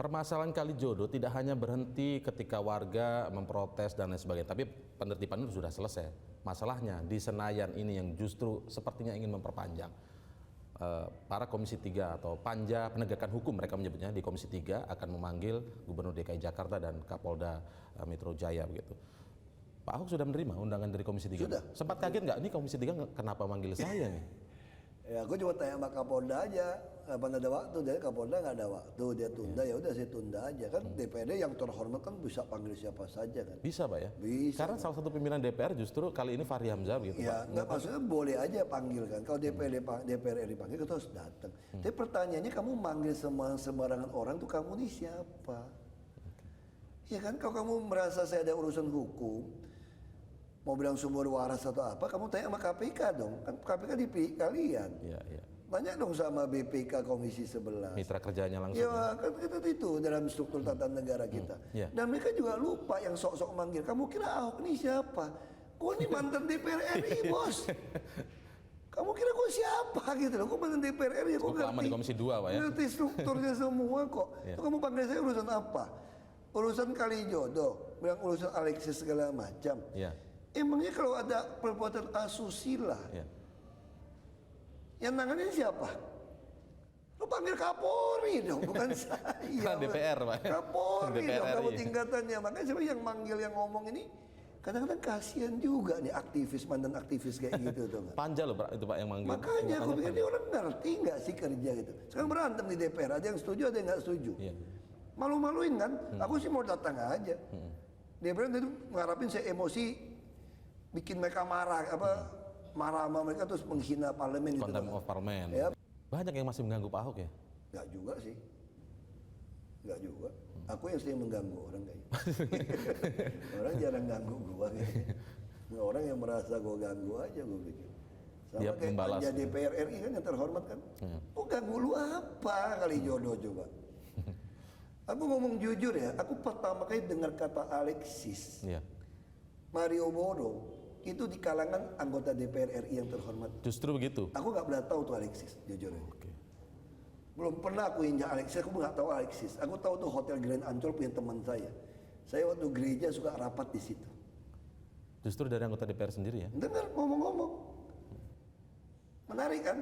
permasalahan Kalijodo tidak hanya berhenti ketika warga memprotes dan lain sebagainya, tapi penertiban itu sudah selesai. Masalahnya di Senayan ini yang justru sepertinya ingin memperpanjang. Para Komisi 3 atau Panja Penegakan Hukum mereka menyebutnya di Komisi 3 akan memanggil Gubernur DKI Jakarta dan Kapolda Metro Jaya begitu. Pak Ahok sudah menerima undangan dari Komisi 3? Sudah. Sempat kaget nggak? Ini Komisi 3 kenapa manggil saya nih? Ya aku cuma tanya sama Kapolda aja, kapan ada waktu, dari Kapolda nggak ada waktu, dia tunda, ya udah saya tunda aja kan. DPRD yang terhormat kan bisa panggil siapa saja kan. Bisa Pak ya? Bisa. Karena salah satu pimpinan DPR justru kali ini Fahri Hamzah gitu Ya Pak. nggak, maksudnya boleh aja panggil kan. Kalau DPR dipanggil kita harus datang. Tapi pertanyaannya kamu manggil sembarangan orang tuh kamu nih siapa? Ya kan kalau kamu merasa saya ada urusan hukum, mau bilang sumber waras atau apa, kamu tanya sama KPK dong. Kan KPK dipilih kalian. Iya, iya. Tanya dong sama BPK Komisi 11. Mitra kerjanya langsung. Ya kan itu dalam struktur tata negara kita. Iya. Dan mereka juga lupa yang sok-sok manggil. Kamu kira Ahok ini siapa? Kok ini mantan DPR RI bos? Kamu kira gue siapa gitu loh? Kok mantan DPR RI? Kok Lama di Komisi 2 Pak ya? ngerti strukturnya semua kok. Iya. Itu kamu panggil saya urusan apa? Urusan Kalijodo, bilang urusan Alexis segala macam. Iya. Emangnya kalau ada perbuatan asusila, Iya. yang nanganin siapa? Lu panggil Kapolri dong, bukan saya. Kan DPR, Pak. Kapolri DPR dong, kamu RI. tingkatannya. Makanya siapa yang manggil, yang ngomong ini, kadang-kadang kasihan juga nih aktivis, mantan aktivis kayak gitu tuh. Panja loh Pak, itu Pak yang manggil. Makanya aku pikir Panja. dia orang ngerti nggak sih kerja gitu. Sekarang berantem di DPR, ada yang setuju, ada yang nggak setuju. Iya. Malu-maluin kan? Aku sih mau datang aja. DPR itu ngarapin saya emosi, bikin mereka marah, marah sama mereka terus menghina parlemen gitu. Contempt of Parliament. Ya. Banyak yang masih mengganggu Pak Ahok ya? Nggak juga sih. Nggak juga. Aku yang sering mengganggu orang kayaknya. Orang jarang ganggu gua kayaknya. Orang yang merasa gua ganggu aja gua pikir. Sama Dia kayak membalas. Panja DPR RI kan yang terhormat kan. Oh ganggu lu apa kali jodoh coba. Aku ngomong jujur ya, aku pertama kali dengar kata Alexis Iya. Mario Boro itu di kalangan anggota DPR RI yang terhormat. Justru begitu. Aku nggak pernah tahu tuh Alexis, jujur aja. Oke. Belum pernah aku injak Alexis, aku nggak tahu Alexis. Aku tahu tuh Hotel Grand Ancol punya teman saya. Saya waktu gereja suka rapat di situ. Justru dari anggota DPR sendiri ya? Dengar ngomong-ngomong, menarik kan?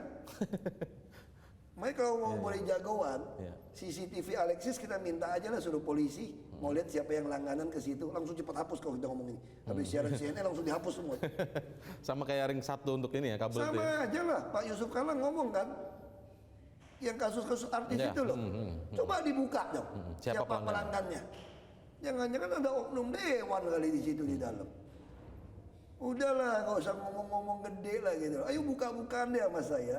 Makanya kalau mau boleh jagoan, Iya. CCTV Alexis kita minta aja lah suruh polisi. Mau lihat siapa yang langganan ke situ, langsung cepat hapus kalau kita ngomong ini. Habis siaran CNN langsung dihapus semua. Sama kayak ring 1 untuk ini ya, kabel itu ya? Sama aja lah, Pak Yusuf Kalla ngomong kan, yang kasus-kasus artis Ya, itu loh. Coba dibuka dong, Siapa siapa pelanggan? pelanggannya. Jangan-jangan ada oknum dewan kali di situ di dalam. Udahlah, nggak usah ngomong-ngomong gede lah gitu. Ayo buka-bukaan deh sama saya.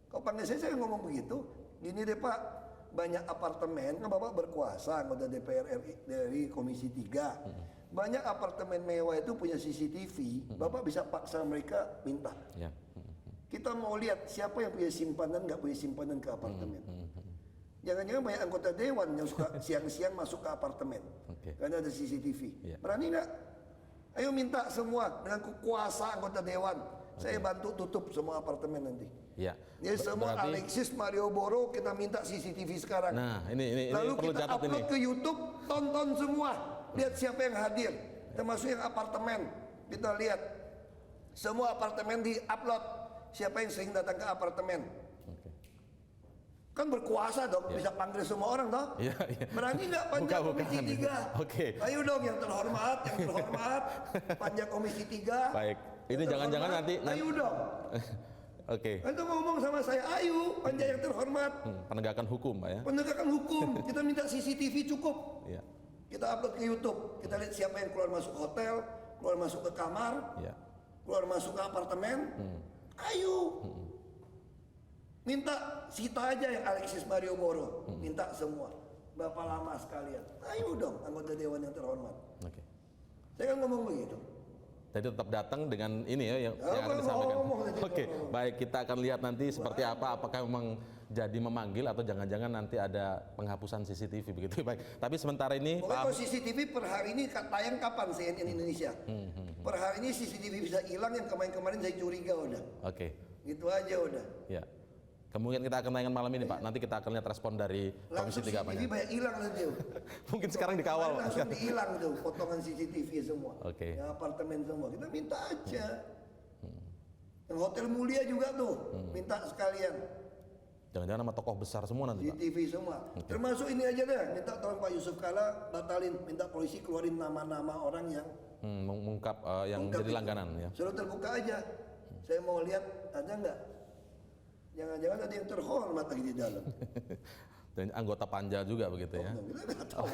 Kalau panggil saya ngomong begitu. Gini deh Pak, banyak apartemen, kan Bapak berkuasa anggota DPR RI dari Komisi 3. Banyak apartemen mewah itu punya CCTV. Bapak bisa paksa mereka minta. Ya. Kita mau lihat siapa yang punya simpanan, nggak punya simpanan ke apartemen. Jangan-jangan banyak anggota dewan yang suka siang-siang masuk ke apartemen. Oke. Karena ada CCTV. Iya. Berani nggak? Ayo minta semua dengan kuasa anggota dewan. Saya bantu tutup semua apartemen nanti. Ya. Jadi semua Berarti- Alexis Mario Boro kita minta CCTV sekarang. Nah, ini Lalu perlu kita catat upload ini. ke YouTube, tonton semua. Lihat siapa yang hadir. Termasuk yang apartemen. Kita lihat. Semua apartemen di-upload. Siapa yang sering datang ke apartemen. Oke. Kan berkuasa dong, bisa panggil semua orang toh. Iya, iya. Berani nggak Panja Buka-bukaan. Komisi 3? Oke. Ayo dong yang terhormat, Panja Komisi 3. Baik. Ini Yang jangan-jangan terhormat, nanti- Ayo dong. Oke. Itu ngomong sama saya, ayo Panja yang terhormat. Penegakan hukum Pak ya? Penegakan hukum, kita minta CCTV cukup. Iya. Kita upload ke YouTube, kita lihat siapa yang keluar masuk hotel, keluar masuk ke kamar, Iya. keluar masuk ke apartemen. Ayo. Minta sita aja yang Alexis Mario Boro, minta semua. Bapak lama sekalian. Ayo dong anggota dewan yang terhormat. Oke. Saya kan ngomong begitu. Jadi tetap datang dengan ini ya yang Ya, akan disampaikan. ngomong aja, Oke, ngomong. baik kita akan lihat nanti seperti apa. Apakah memang jadi memanggil atau jangan-jangan nanti ada penghapusan CCTV begitu. Baik. Tapi sementara ini Pokoknya Pak kalau CCTV per hari ini tayang kapan CNN Indonesia? Per hari ini CCTV bisa hilang, yang kemarin-kemarin saya curiga udah. Oke. Gitu aja udah. Ya. Kemungkinan kita akan tayangan malam ini Pak. Nanti kita akan lihat respon dari Komisi 3 apa CCTV banyak hilang nanti. Mungkin sekarang dikawal. Langsung dihilang tuh potongan CCTV semua. Oke. Yang apartemen semua. Kita minta aja. Yang hotel mulia juga tuh, minta sekalian. Jangan-jangan nama tokoh besar semua nanti Pak. CCTV semua. Termasuk ini aja deh, minta tolong Pak Yusuf Kalla batalin, minta polisi keluarin nama-nama orang yang Mengungkap yang mengungkap jadi itu. langganan ya. Suruh terbuka aja. Saya mau lihat ada nggak? Jangan-jangan ada yang terhormat lagi di dalam. Dan anggota panja juga begitu ya. Kita nggak tahu.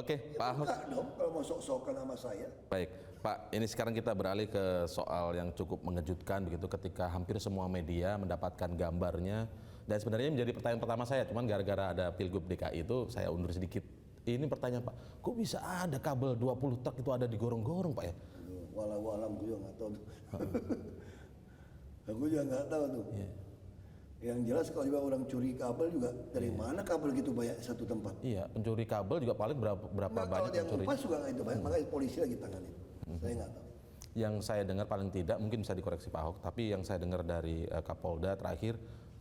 Oke, Pak Ahok. Enggak dong kalau mau sok-sokan sama saya. Baik, Pak. Ini sekarang kita beralih ke soal yang cukup mengejutkan begitu ketika hampir semua media mendapatkan gambarnya dan sebenarnya menjadi pertanyaan pertama saya, cuman gara-gara ada Pilgub DKI itu saya undur sedikit. Ini pertanyaan Pak, kok bisa ada kabel 20 truk itu ada di gorong-gorong Pak ya? Walau alam gue juga nggak tahu tuh. Aku juga nggak tahu tuh. Iya. Yang jelas kalau juga orang curi kabel juga dari mana kabel gitu banyak di satu tempat. Iya, pencuri kabel juga paling berapa Nggak, kalau banyak dia pencuri. ngupas juga nggak itu banyak, makanya polisi lagi tanganin. Saya nggak tahu. Yang saya dengar paling tidak, mungkin bisa dikoreksi Pak Ahok, tapi yang saya dengar dari Kapolda terakhir,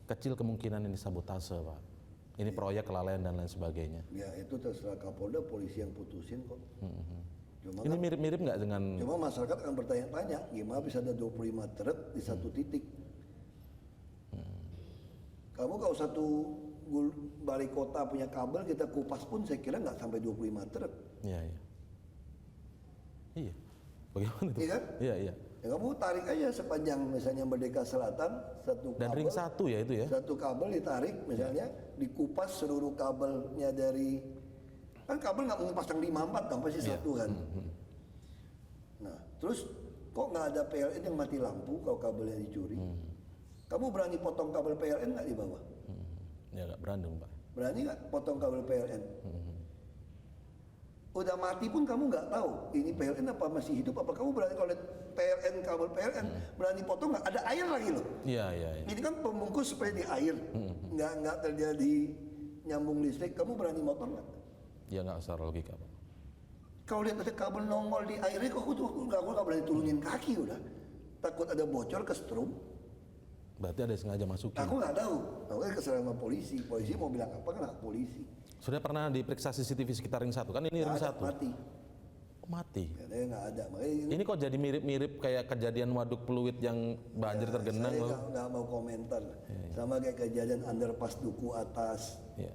kecil kemungkinan ini sabotase Pak. Ini proyek kelalaian dan lain sebagainya. Ya itu terserah Kapolda, polisi yang putusin kok. Cuma Ini mirip-mirip nggak dengan Cuma masyarakat akan bertanya-tanya, gimana bisa ada 25 truk di satu titik? Kamu kalau satu balai kota punya kabel, kita kupas pun saya kira nggak sampai 25 truk. Iya, iya. Iya. Bagaimana itu? Iya kan? Iya, iya. Ya kamu tarik aja sepanjang misalnya Merdeka Selatan, satu Dan kabel. ring 1 ya itu ya? Satu kabel ditarik misalnya, dikupas seluruh kabelnya dari, kan kabel nggak mungkin pasang 5-4 kan, pasti satu kan. Nah, terus kok nggak ada PLN yang mati lampu kalau kabelnya dicuri? Kamu berani potong kabel PLN nggak di bawah? Ya nggak berani Pak. Berani nggak potong kabel PLN? Udah mati pun kamu nggak tahu ini PLN apa masih hidup, apa kamu berani kalau lihat PLN, kabel PLN berani potong nggak? Ada air lagi loh. Iya, iya, iya. Ini kan pembungkus supaya di air, nggak terjadi nyambung listrik. Kamu berani motong nggak? Ya nggak secara logika Pak. Kalau lihat ada kabel nongol di airnya, kok aku nggak berani turunin kaki udah. Takut ada bocor ke strum. Berarti ada yang sengaja masukin. Aku nggak tahu. Makanya kesalahan sama polisi. Polisi mau bilang apa kan hak polisi. Sudah pernah diperiksa CCTV sekitar ring 1 kan ini ring Nggak ada, 1. mati. Oh, mati. Katanya nggak ada. Makanya Ini kok jadi mirip-mirip kayak kejadian waduk Pluit yang banjir tergenang saya loh. nggak mau komentar. Sama kayak kejadian underpass Duku Atas. Iya.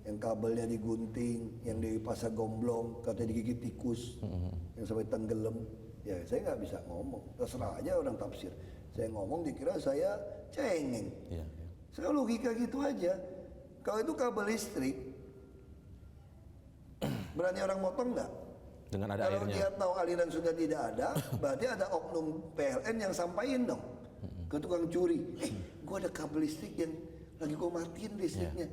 Yang kabelnya digunting, yang di pasar gomblong, katanya digigit tikus, yang sampai tenggelam. Ya saya nggak bisa ngomong, terserah aja orang tafsir. Saya ngomong dikira saya cengeng. Iya, iya. Saya logika gitu aja. Kalau itu kabel listrik, berani orang motong nggak? Dengan ada Kalau airnya. dia tahu aliran sudah tidak ada, berarti ada oknum PLN yang sampaikan dong ke tukang curi. Gua ada kabel listrik yang lagi gua matiin listriknya.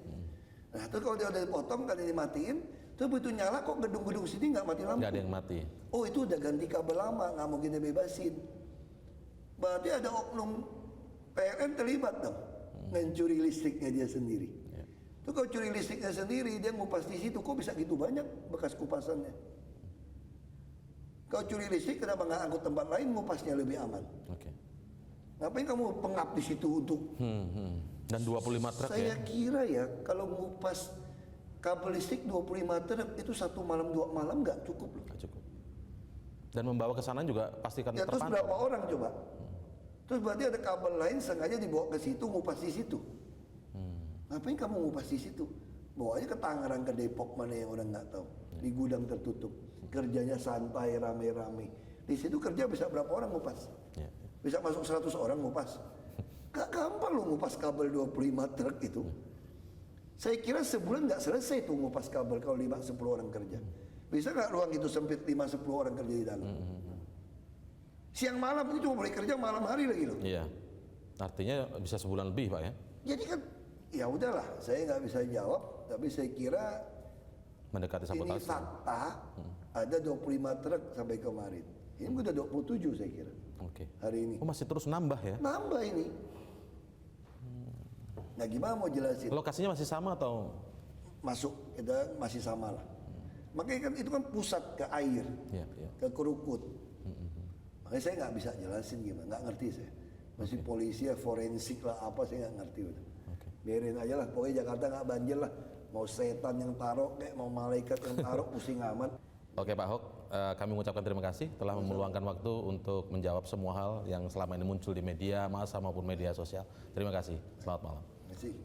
Nah, terus kalau dia udah dipotong kan ini matiin, terus begitu nyala kok gedung-gedung sini nggak mati lampu. Nggak ada yang mati. Oh itu udah ganti kabel lama, nggak mungkin dibebasin. Berarti ada oknum PLN terlibat dong, mencuri listriknya dia sendiri. Ya. Tuh kalau curi listriknya sendiri, dia ngupas di situ, kok bisa gitu banyak bekas kupasannya? Kalau curi listrik, kenapa nggak angkut tempat lain ngupasnya lebih aman? Oke. Ngapain kamu pengap di situ untuk? Dan 25 truk Saya ya. kira ya, kalau ngupas kabel listrik 25 truk itu 1 malam 2 malam nggak cukup loh. Nggak cukup. Dan membawa ke sana juga pastikan Ya terus terpantau. berapa orang coba? Terus berarti ada kabel lain sengaja dibawa ke situ, ngupas di situ. Ngapain kamu ngupas di situ? Bawa aja ke Tangerang, ke Depok, mana yang orang nggak tahu. Di gudang tertutup. Kerjanya santai, rame-rame. Di situ kerja bisa berapa orang ngupas? Ya. Bisa masuk 100 orang ngupas. Gak gampang lo ngupas kabel 25 truk itu. Saya kira sebulan nggak selesai tuh ngupas kabel kalau 5-10 orang kerja. Bisa nggak ruang itu sempit 5-10 orang kerja di dalam? Siang malam itu cuma boleh kerja malam hari lagi loh. Iya. Artinya bisa sebulan lebih Pak ya. Jadi kan ya udahlah, saya nggak bisa jawab, tapi saya kira Mendekati ini sabotase. fakta. Ada 25 truk sampai kemarin. Ini udah 27 saya kira Oke. hari ini. Oh masih terus nambah ya. Nambah ini. Nah gimana mau jelasin? Lokasinya masih sama atau? Masuk kita masih sama lah. Makanya kan itu kan pusat ke air, Iya, iya. ke kerukut. Makanya saya nggak bisa jelasin gimana, nggak ngerti saya. Masih polisi ya forensik lah apa saya nggak ngerti udah. Oke. Biarin aja lah, pokoknya Jakarta nggak banjir lah. Mau setan yang taruh, kayak mau malaikat yang taruh, pusing amat. Oke Pak Ahok, kami mengucapkan terima kasih telah meluangkan waktu untuk menjawab semua hal yang selama ini muncul di media massa maupun media sosial. Terima kasih, selamat malam. Terima kasih.